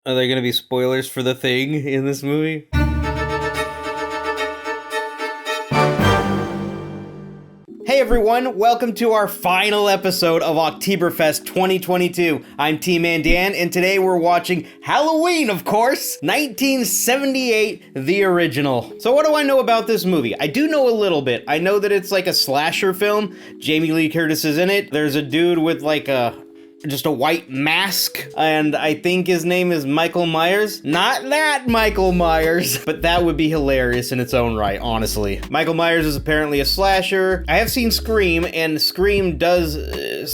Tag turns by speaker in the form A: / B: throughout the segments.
A: Are there gonna be spoilers for The Thing in this movie? Hey everyone, welcome to our final episode of Okteaberfest 2022. I'm TeaManDan, and today we're watching Halloween, of course, 1978, the original. So what do I know about this movie? I do know a little bit. I know that it's like a slasher film. Jamie Lee Curtis is in it. There's a dude with like just a white mask, and I think his name is Michael Myers. Not that Michael Myers, but that would be hilarious in its own right, honestly. Michael Myers is apparently a slasher. I have seen Scream, and Scream does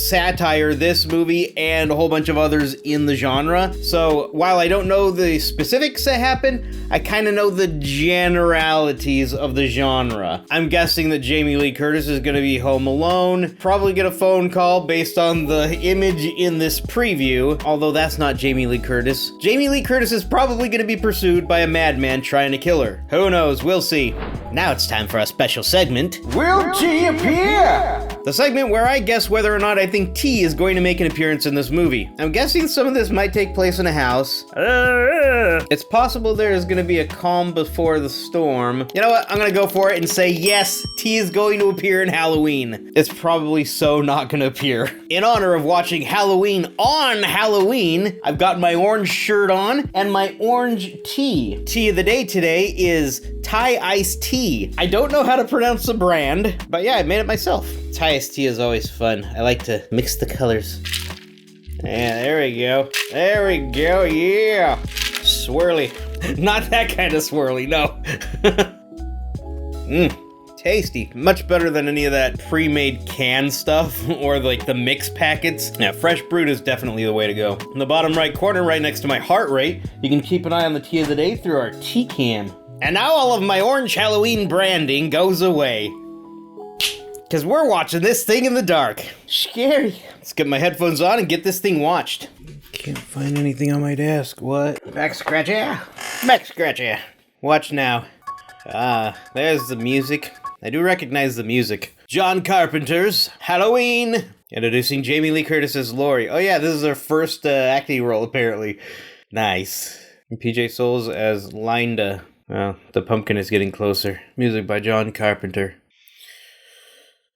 A: satire this movie and a whole bunch of others in the genre. So while I don't know the specifics that happen, I kind of know the generalities of the genre. I'm guessing that Jamie Lee Curtis is gonna be home alone, probably get a phone call based on the image in this preview, although that's not Jamie Lee Curtis. Jamie Lee Curtis is probably going to be pursued by a madman trying to kill her. Who knows? We'll see. Now it's time for a special segment. Will T appear? The segment where I guess whether or not I think T is going to make an appearance in this movie. I'm guessing some of this might take place in a house. It's possible there is going to be a calm before the storm. You know what? I'm going to go for it and say yes, T is going to appear in Halloween. It's probably so not going to appear. In honor of watching Halloween on Halloween, I've got my orange shirt on and my orange tea. Tea of the day today is Thai iced tea. I don't know how to pronounce the brand, but yeah, I made it myself. Thai iced tea is always fun. I like to mix the colors. Yeah, there we go. There we go, yeah. Swirly. Not that kind of swirly, no. Tasty. Much better than any of that pre-made canned stuff or like the mix packets. Yeah, fresh brewed is definitely the way to go. In the bottom right corner, right next to my heart rate, you can keep an eye on the tea of the day through our tea can. And now all of my orange Halloween branding goes away. Because we're watching this thing in the dark. Scary. Let's get my headphones on and get this thing watched. Can't find anything on my desk. What? Back scratcher. Back scratcher. Watch now. Ah, there's the music. I do recognize the music. John Carpenter's Halloween. Introducing Jamie Lee Curtis as Laurie. Oh yeah, this is her first acting role, apparently. Nice. And PJ Souls as Linda. Well, the pumpkin is getting closer. Music by John Carpenter.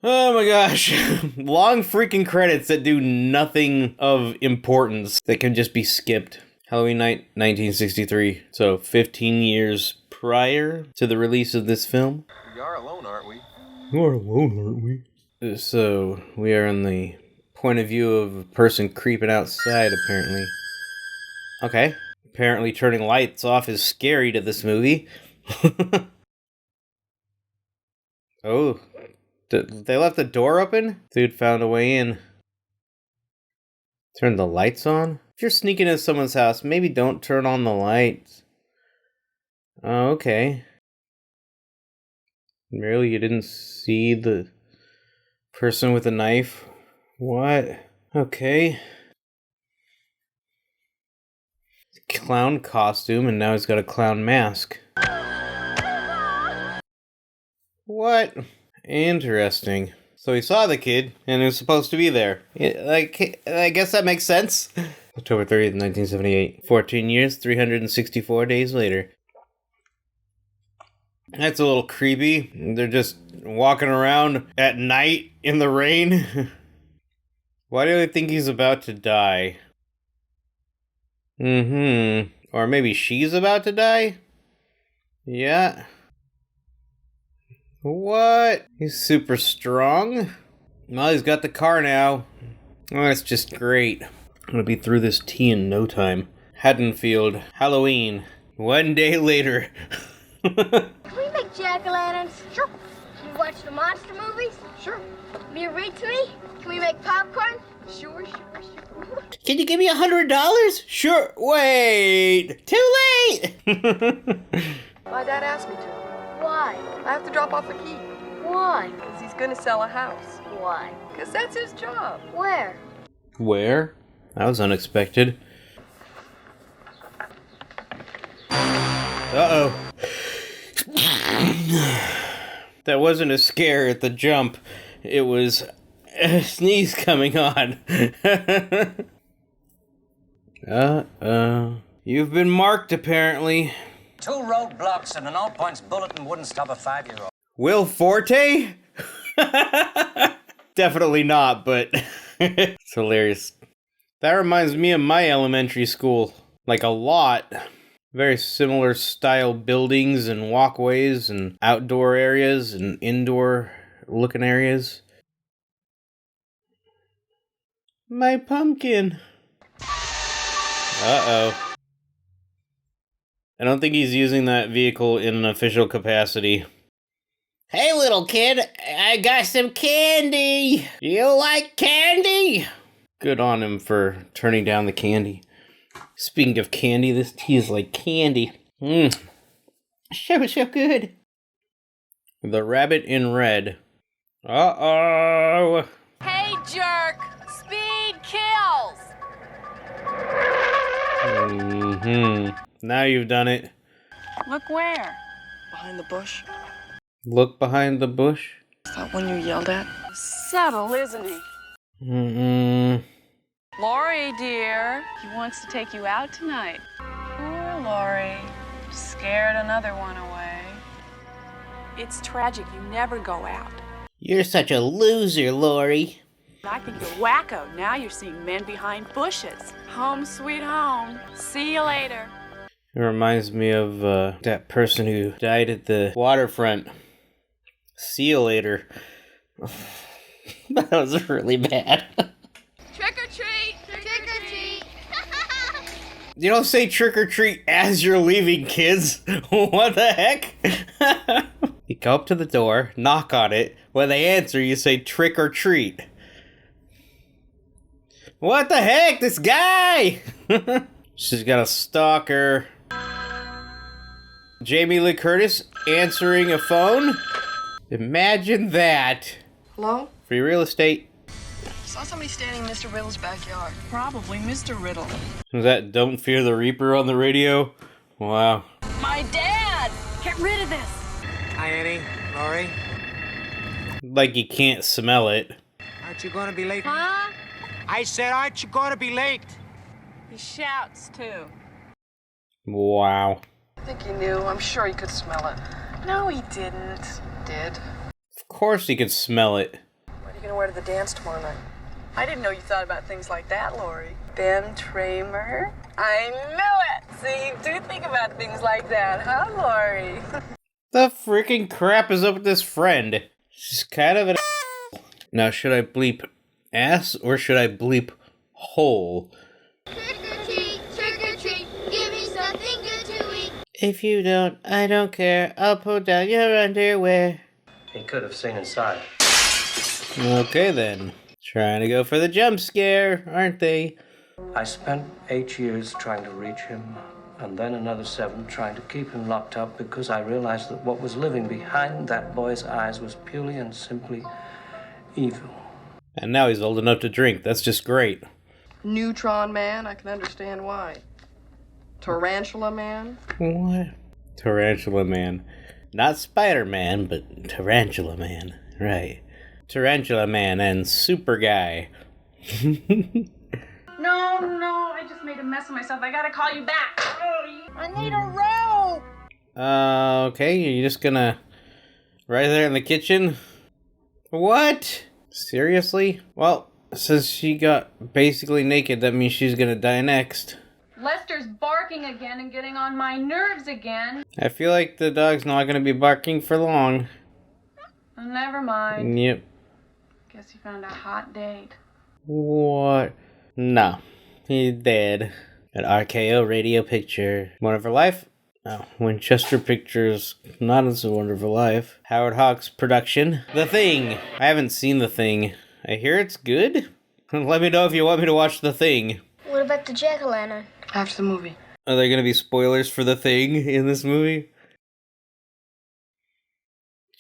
A: Oh my gosh. Long freaking credits that do nothing of importance that can just be skipped. Halloween night, 1963. So 15 years prior to the release of this film.
B: We are alone, aren't we?
A: We are alone, aren't we? So, we are in the point of view of a person creeping outside, apparently. Okay. Apparently turning lights off is scary to this movie. Oh. They left the door open? Dude found a way in. Turn the lights on? If you're sneaking into someone's house, maybe don't turn on the lights. Oh, okay. Really? You didn't see the person with a knife? What? Okay. Clown costume, and now he's got a clown mask. What? Interesting. So he saw the kid, and he was supposed to be there. Like, I guess that makes sense. October 30th, 1978. 14 years, 364 days later. That's a little creepy. They're just walking around at night in the rain. Why do I think he's about to die? Or maybe she's about to die? Yeah. What? He's super strong? Well, he's got the car now. Oh, that's just great. I'm gonna be through this tea in no time. Haddonfield, Halloween. One day later.
C: Can we make jack-o'-lanterns? Sure. Can you watch the monster movies? Sure. Can you read to me? Can we make popcorn? Sure.
A: Can you give me $100? Sure. Wait. Too late.
D: My dad asked me to.
C: Why?
D: I have to drop off a key.
C: Why?
D: Because he's going to sell a house.
C: Why?
D: Because that's his job.
C: Where?
A: Where? That was unexpected. Uh-oh. That wasn't a scare at the jump. It was a sneeze coming on. Uh-oh. You've been marked, apparently.
B: 2 roadblocks and an all-points bulletin wouldn't stop a 5-year-old.
A: Will Forte? Definitely not, but it's hilarious. That reminds me of my elementary school. Like a lot. Very similar style buildings and walkways and outdoor areas and indoor looking areas. My pumpkin. Uh-oh. I don't think he's using that vehicle in an official capacity. Hey, little kid, I got some candy. You like candy? Good on him for turning down the candy. Speaking of candy, this tea is like candy. So good. The rabbit in red. Uh-oh.
E: Hey, jerk! Speed kills!
A: Now you've done it.
E: Look where?
D: Behind the bush.
A: Look behind the bush.
D: Is that one you yelled at?
E: Subtle, isn't he? Lori, dear, he wants to take you out tonight. Poor Lori. Scared another one away. It's tragic you never go out.
A: You're such a loser, Lori.
E: I think you're wacko. Now you're seeing men behind bushes. Home sweet home. See you later.
A: It reminds me of that person who died at the waterfront. See you later. That was really bad.
C: Trick or treat! Trick or treat!
A: You don't say trick or treat as you're leaving, kids. What the heck? You go up to the door, knock on it. When they answer, you say trick or treat. What the heck? This guy! She's got a stalker. Jamie Lee Curtis answering a phone? Imagine that.
D: Hello?
A: Free real estate.
D: Saw somebody standing in Mr. Riddle's backyard. Probably Mr. Riddle.
A: Was that Don't Fear the Reaper on the radio? Wow.
E: My dad! Get rid of this!
B: Hi, Annie. Lori.
A: Like you can't smell it.
B: Aren't you gonna be late?
C: Huh?
B: I said, aren't you gonna be late?
E: He shouts, too.
A: Wow.
D: I think he knew. I'm sure he could smell it. No, he didn't. Did.
A: Of course you can smell it.
D: What are you gonna wear to the dance tomorrow night? I didn't know you thought about things like that, Lori. Ben Tramer? I knew it! See, you do think about things like that, huh, Lori?
A: The freaking crap is up with this friend? She's kind of an Now, should I bleep ass or should I bleep hole?
C: Trick or treat, give me something good to eat.
A: If you don't, I don't care. I'll pull down your underwear.
B: He could have seen inside.
A: Okay then. Trying to go for the jump scare, aren't they?
F: I spent 8 years trying to reach him, and then another 7 trying to keep him locked up because I realized that what was living behind that boy's eyes was purely and simply evil.
A: And now he's old enough to drink. That's just great.
D: Neutron Man, I can understand why. Tarantula Man?
A: What? Tarantula Man. Not Spider-Man, but Tarantula Man. Right. Tarantula Man and Super Guy.
E: No, I just made a mess of myself. I gotta call you back.
C: I need a rope.
A: Okay, you're just gonna... Right there in the kitchen? What? Seriously? Well, since she got basically naked, that means she's gonna die next.
E: Lester's barking again and getting on my nerves again.
A: I feel like the dog's not gonna be barking for long.
E: Oh, never mind.
A: Yep.
E: Guess he found a hot date.
A: What? No. He's dead. An RKO Radio Picture. Wonderful Life? Oh, Winchester Pictures. Not as a Wonderful Life. Howard Hawks production. The Thing. I haven't seen The Thing. I hear it's good? Let me know if you want me to watch The Thing.
C: What about the jack-o'-lantern?
D: After the movie.
A: Are there gonna be spoilers for The Thing in this movie?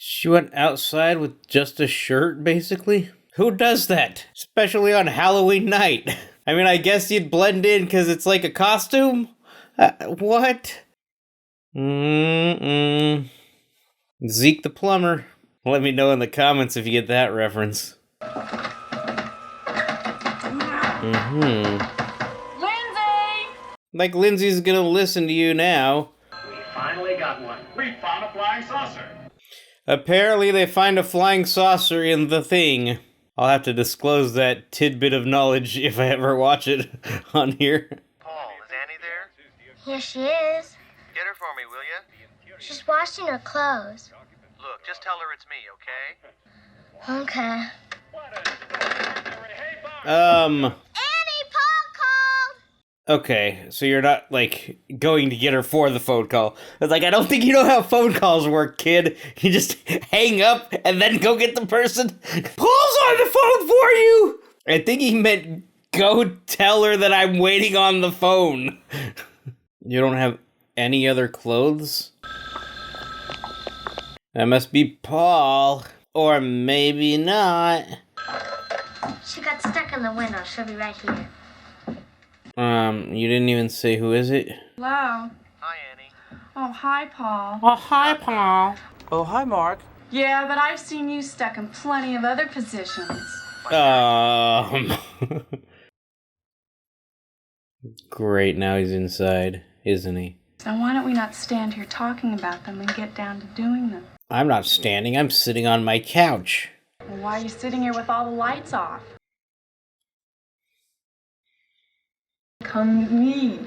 A: She went outside with just a shirt, basically? Who does that? Especially on Halloween night. I mean, I guess you'd blend in because it's like a costume? What? Zeke the Plumber. Let me know in the comments if you get that reference. Like Lindsay's gonna listen to you now.
G: We finally got one. We found a flying saucer.
A: Apparently they find a flying saucer in The Thing. I'll have to disclose that tidbit of knowledge if I ever watch it on here.
H: Paul, is Annie there?
C: Here she is.
H: Get her for me, will you?
C: She's washing her clothes.
H: Look, just tell her it's me, okay?
C: Okay.
A: Um...
C: Annie, Paul called!
A: Okay, so you're not, like, going to get her for the phone call. It's like, I don't think you know how phone calls work, kid. You just hang up and then go get the person. Paul's on the phone for you! I think he meant go tell her that I'm waiting on the phone. You don't have any other clothes? That must be Paul. Or maybe not.
C: She got stuck in the window. She'll be right here.
A: You didn't even say who is it?
E: Hello?
H: Hi, Annie.
E: Oh, hi, Paul.
A: Oh, hi, Paul.
I: Oh, hi, Mark.
E: Yeah, but I've seen you stuck in plenty of other positions.
A: Great, now he's inside, isn't he?
E: So why don't we not stand here talking about them and get down to doing them?
A: I'm not standing, I'm sitting on my couch.
E: Well, why are you sitting here with all the lights off? Come with me.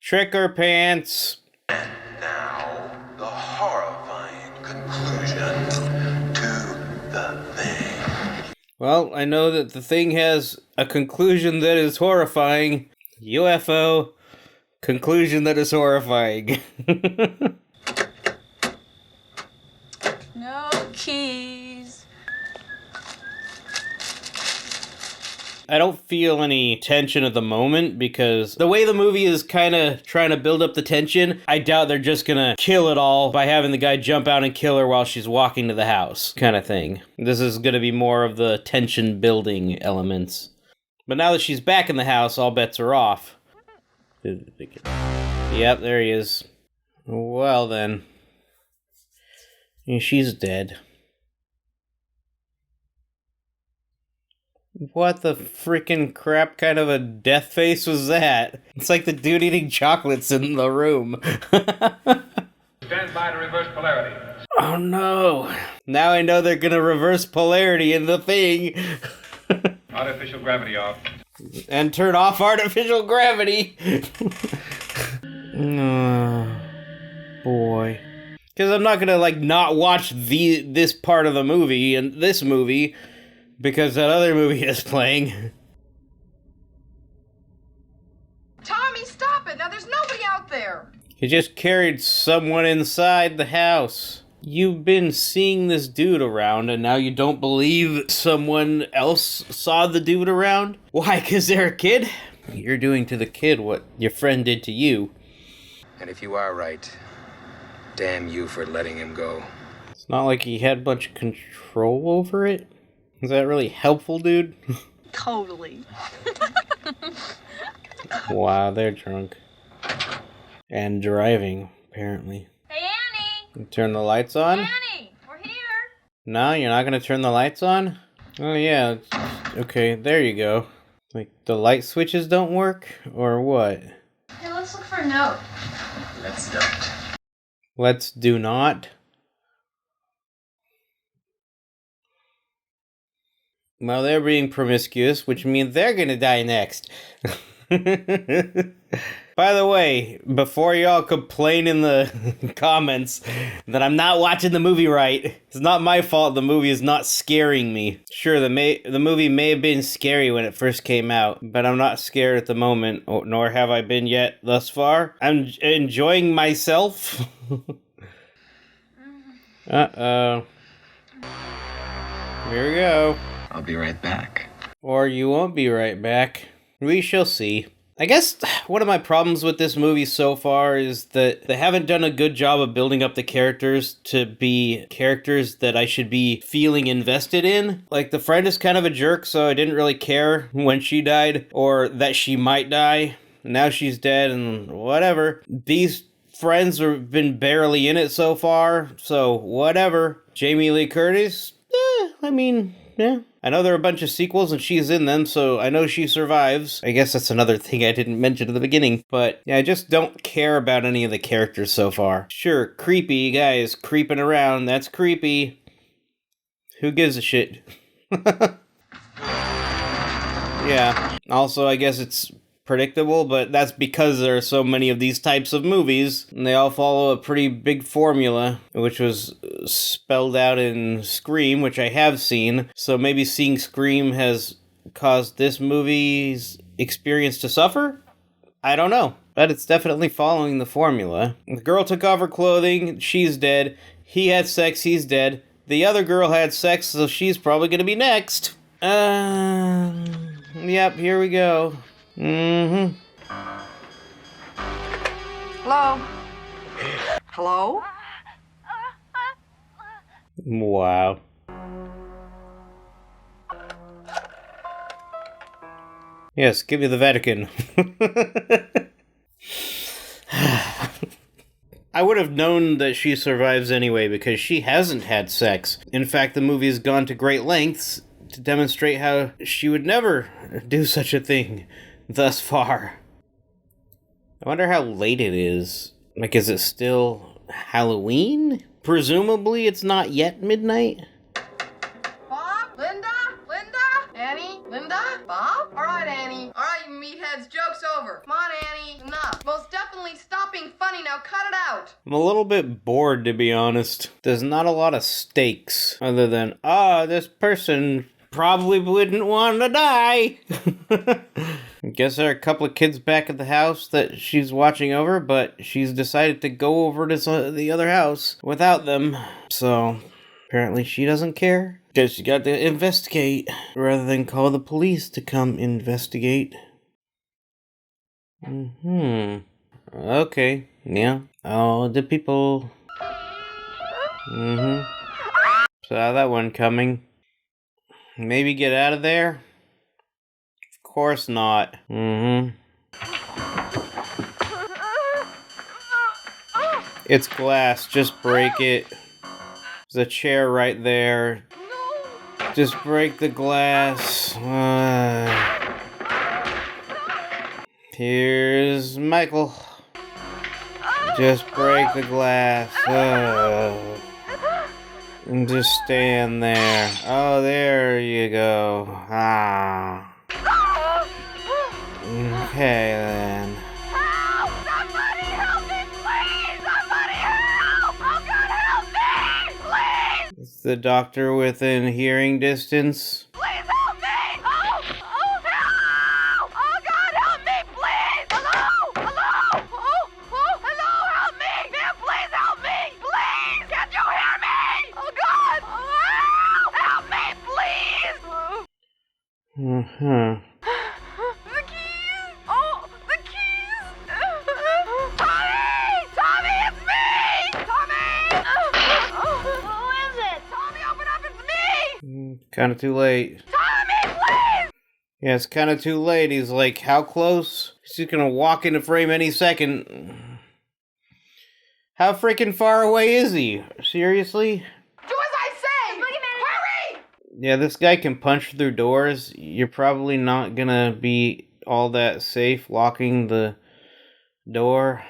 A: Tricker pants.
J: Now, the horrifying conclusion to The Thing.
A: Well, I know that The Thing has a conclusion that is horrifying. UFO, conclusion that is horrifying.
E: No keys.
A: I don't feel any tension at the moment because the way the movie is kind of trying to build up the tension, I doubt they're just gonna kill it all by having the guy jump out and kill her while she's walking to the house, kind of thing. This is gonna be more of the tension building elements. But now that she's back in the house, all bets are off. Yep, there he is. Well then. She's dead. What the freaking crap kind of a death face was that? It's like the dude eating chocolates in the room.
G: Stand by to reverse polarity.
A: Oh no. Now I know they're gonna reverse polarity in The Thing.
G: Artificial gravity off.
A: And turn off artificial gravity. Oh, boy. Because I'm not gonna, like, not watch this part of the movie and this movie because that other movie is playing.
D: Tommy, stop it! Now there's nobody out there!
A: He just carried someone inside the house. You've been seeing this dude around and now you don't believe someone else saw the dude around? Why, 'cause they're a kid? You're doing to the kid what your friend did to you.
K: And if you are right, damn you for letting him go.
A: It's not like he had a bunch of control over it. Is that really helpful, dude?
E: Totally.
A: Wow, they're drunk. And driving, apparently.
C: Hey, Annie!
A: Turn the lights on?
C: Annie, we're here!
A: No, you're not gonna turn the lights on? Oh yeah, okay, there you go. Like, the light switches don't work? Or what?
C: Hey, let's look for a note.
K: Let's don't.
A: Let's do not. Well, they're being promiscuous, which means they're gonna die next. By the way, before y'all complain in the comments that I'm not watching the movie right, it's not my fault the movie is not scaring me. Sure, the movie may have been scary when it first came out, but I'm not scared at the moment, nor have I been yet thus far. I'm enjoying myself. Uh-oh. Here we go.
K: I'll be right back.
A: Or you won't be right back. We shall see. I guess one of my problems with this movie so far is that they haven't done a good job of building up the characters to be characters that I should be feeling invested in. Like, the friend is kind of a jerk, so I didn't really care when she died, or that she might die. Now she's dead, and whatever. These friends have been barely in it so far, so whatever. Jamie Lee Curtis? I mean, yeah. I know there are a bunch of sequels and she's in them, so I know she survives. I guess that's another thing I didn't mention at the beginning. But yeah, I just don't care about any of the characters so far. Sure, creepy guys creeping around. That's creepy. Who gives a shit? Yeah. Also, I guess it's predictable, but that's because there are so many of these types of movies, and they all follow a pretty big formula, which was spelled out in Scream, which I have seen. So maybe seeing Scream has caused this movie's experience to suffer? I don't know, but it's definitely following the formula. The girl took off her clothing, she's dead. He had sex, he's dead. The other girl had sex, so she's probably gonna be next. Yep, here we go. Mm-hmm.
D: Hello? Hello?
A: Wow. Yes, give me the Vatican. I would have known that she survives anyway because she hasn't had sex. In fact, the movie has gone to great lengths to demonstrate how she would never do such a thing thus far. I wonder how late it is. Like, is it still Halloween? Presumably it's not yet midnight.
D: Bob? Linda? Annie? Linda? Bob? All right, Annie. All right, you meatheads, joke's over. Come on, Annie. Enough. Most definitely stop being funny. Now cut it out.
A: I'm a little bit bored, to be honest. There's not a lot of stakes other than, this person probably wouldn't want to die. I guess there are a couple of kids back at the house that she's watching over, but she's decided to go over to the other house without them. So apparently she doesn't care. Guess she got to investigate rather than call the police to come investigate. Okay, yeah. Oh, the people. Saw that one coming. Maybe get out of there? Of course not. It's glass, just break it. There's a chair right there. Just break the glass. Here's Michael. Just break the glass. And just stand there. Oh, there you go. Okay, then.
C: Help! Somebody help me, please! Somebody help! Oh, God, help me! Please!
A: Is the doctor within hearing distance?
C: Please help me! Oh, help! Oh, God, help me, please! Hello? Hello, help me! Man, please help me! Please! Can't you hear me? Oh, God! Help me, please! The keys! Oh, the keys! Tommy, it's me! Tommy! Who is it? Tommy, open up, it's me!
A: Kinda too late.
C: Tommy, please!
A: Yeah, it's kinda too late. He's like, how close? She's gonna walk into frame any second. How freaking far away is he? Seriously?
C: Do as I say! Hurry!
A: Yeah, this guy can punch through doors. You're probably not gonna be all that safe locking the door.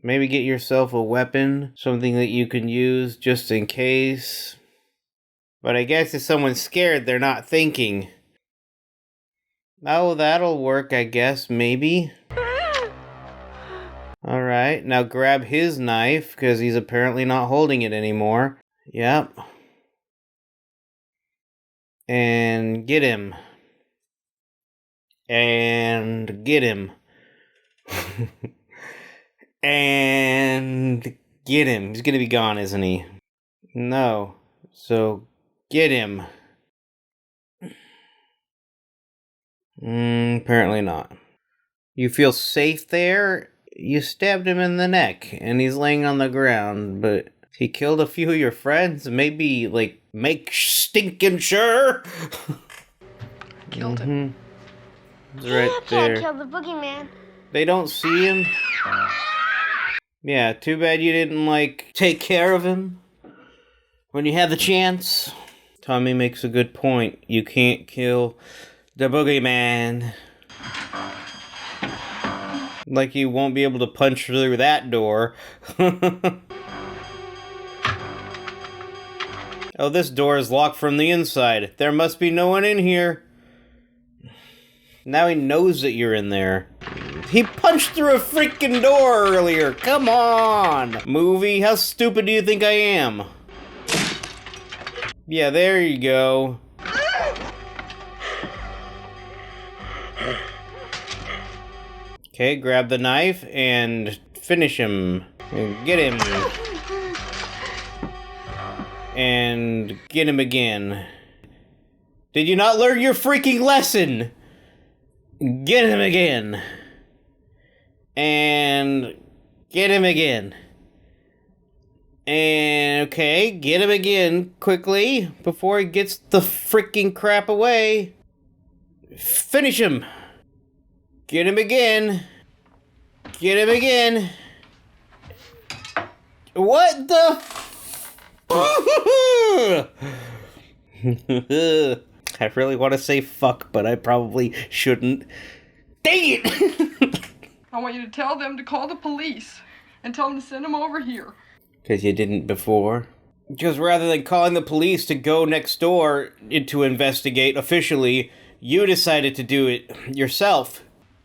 A: Maybe get yourself a weapon, something that you can use just in case. But I guess if someone's scared, they're not thinking. Oh, that'll work, I guess, maybe. Alright, now grab his knife, because he's apparently not holding it anymore. Yep. And get him. And get him. And get him. He's gonna be gone, isn't he? No. So, get him. Apparently not. You feel safe there? You stabbed him in the neck, and he's laying on the ground, but he killed a few of your friends? Maybe, like, make stinking sure?
D: Killed him.
A: It's right
C: Can't
A: there.
C: kill the boogeyman.
A: They don't see him? Yeah, too bad you didn't, like, take care of him when you had the chance. Tommy makes a good point. You can't kill the boogeyman. Like you won't be able to punch through that door. Oh, this door is locked from the inside. There must be no one in here. Now he knows that you're in there. He punched through a freaking door earlier. Come on, movie. How stupid do you think I am? Yeah, there you go. Okay, grab the knife and finish him. And get him. And get him again. Did you not learn your freaking lesson? Get him again. And get him again. And okay, get him again quickly before he gets the freaking crap away. Finish him. Get him again. Get him again. What the? I really want to say fuck, but I probably shouldn't. Dang it!
I: I want you to tell them to call the police and tell them to send them over here.
A: Because you didn't before. Because rather than calling the police to go next door to investigate officially, you decided to do it yourself.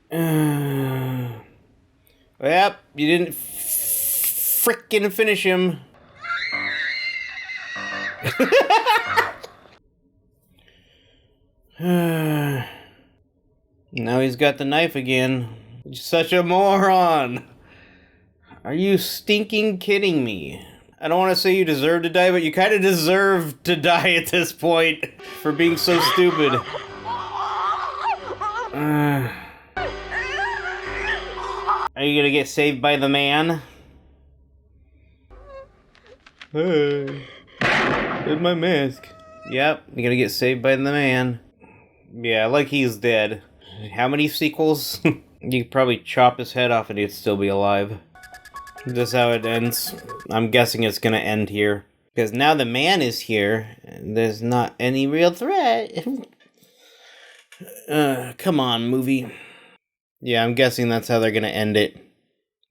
A: Yep, you didn't frickin' finish him. Now he's got the knife again. You're such a moron. Are you stinking kidding me? I don't want to say you deserve to die, but you kind of deserve to die at this point for being so stupid. Are you gonna get saved by the man? Hey, where's my mask? Yep, you're gonna get saved by the man. Yeah, like he's dead. How many sequels? You could probably chop his head off and he'd still be alive. This is how it ends. I'm guessing it's gonna end here. Because now the man is here, and there's not any real threat. Come on, movie. Yeah, I'm guessing that's how they're gonna end it.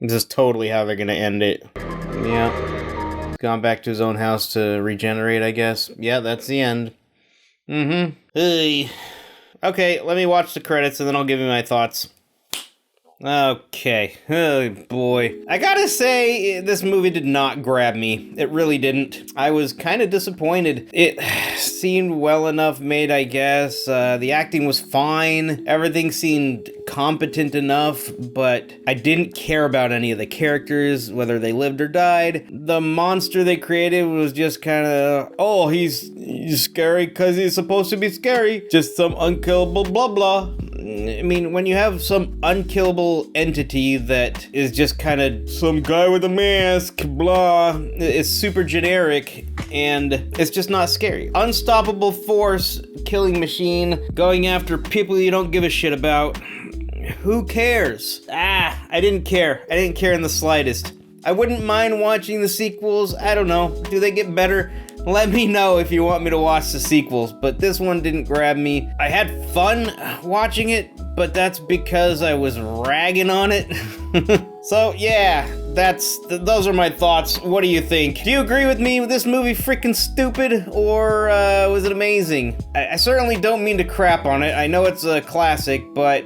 A: This is totally how they're gonna end it. Yeah. He's gone back to his own house to regenerate, I guess. Yeah, that's the end. Hey. Okay, let me watch the credits and then I'll give you my thoughts. Okay. Oh boy. I gotta say, this movie did not grab me. It really didn't. I was kind of disappointed. It seemed well enough made, I guess. The acting was fine. Everything seemed competent enough, but I didn't care about any of the characters, whether they lived or died. The monster they created was just kind of, oh, he's scary because he's supposed to be scary. Just some unkillable blah blah. I mean, when you have some unkillable entity that is just kind of some guy with a mask, blah, it's super generic, and it's just not scary. Unstoppable force, killing machine, going after people you don't give a shit about. Who cares? I didn't care. I didn't care in the slightest. I wouldn't mind watching the sequels. I don't know. Do they get better? Let me know if you want me to watch the sequels, but this one didn't grab me. I had fun watching it, but that's because I was ragging on it. So yeah, those are my thoughts. What do you think? Do you agree with me? Was this movie freaking stupid, or was it amazing? I certainly don't mean to crap on it. I know it's a classic, but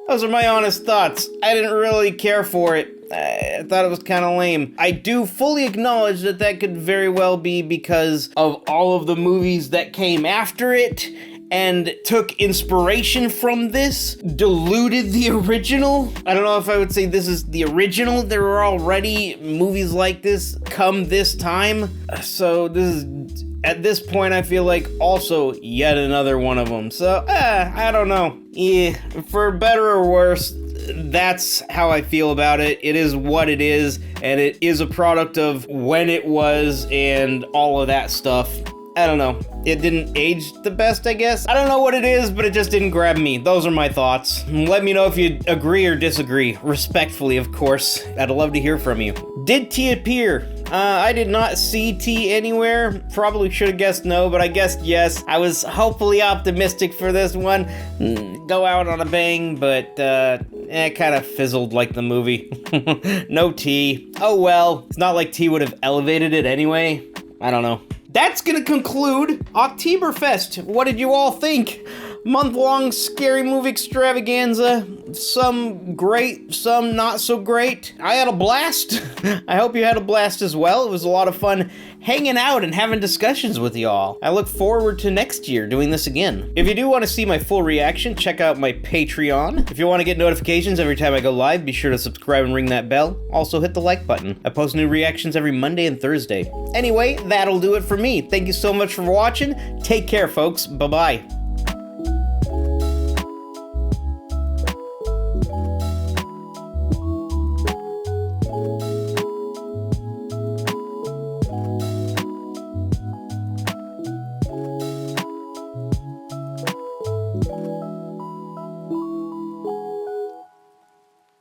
A: those are my honest thoughts. I didn't really care for it. I thought it was kind of lame. I do fully acknowledge that that could very well be because of all of the movies that came after it and took inspiration from this, diluted the original. I don't know if I would say this is the original. There were already movies like this come this time. So this is, at this point, I feel like also yet another one of them. So, I don't know. Yeah, for better or worse, that's how I feel about it. It is what it is, and it is a product of when it was and all of that stuff. I don't know. It didn't age the best, I guess. I don't know what it is, but it just didn't grab me. Those are my thoughts. Let me know if you agree or disagree. Respectfully, of course. I'd love to hear from you. Did T appear? I did not see T anywhere. Probably should have guessed no, but I guessed yes. I was hopefully optimistic for this one. Go out on a bang, but it kind of fizzled like the movie. No T. Oh well. It's not like T would have elevated it anyway. I don't know. That's gonna conclude Okteaberfest. What did you all think? Month-long scary movie extravaganza. Some great, some not so great. I had a blast. I hope you had a blast as well. It was a lot of fun hanging out and having discussions with y'all. I look forward to next year doing this again. If you do want to see my full reaction, check out my Patreon. If you want to get notifications every time I go live, be sure to subscribe and ring that bell. Also hit the like button. I post new reactions every Monday and Thursday. Anyway, that'll do it for me. Thank you so much for watching. Take care, folks. Bye-bye.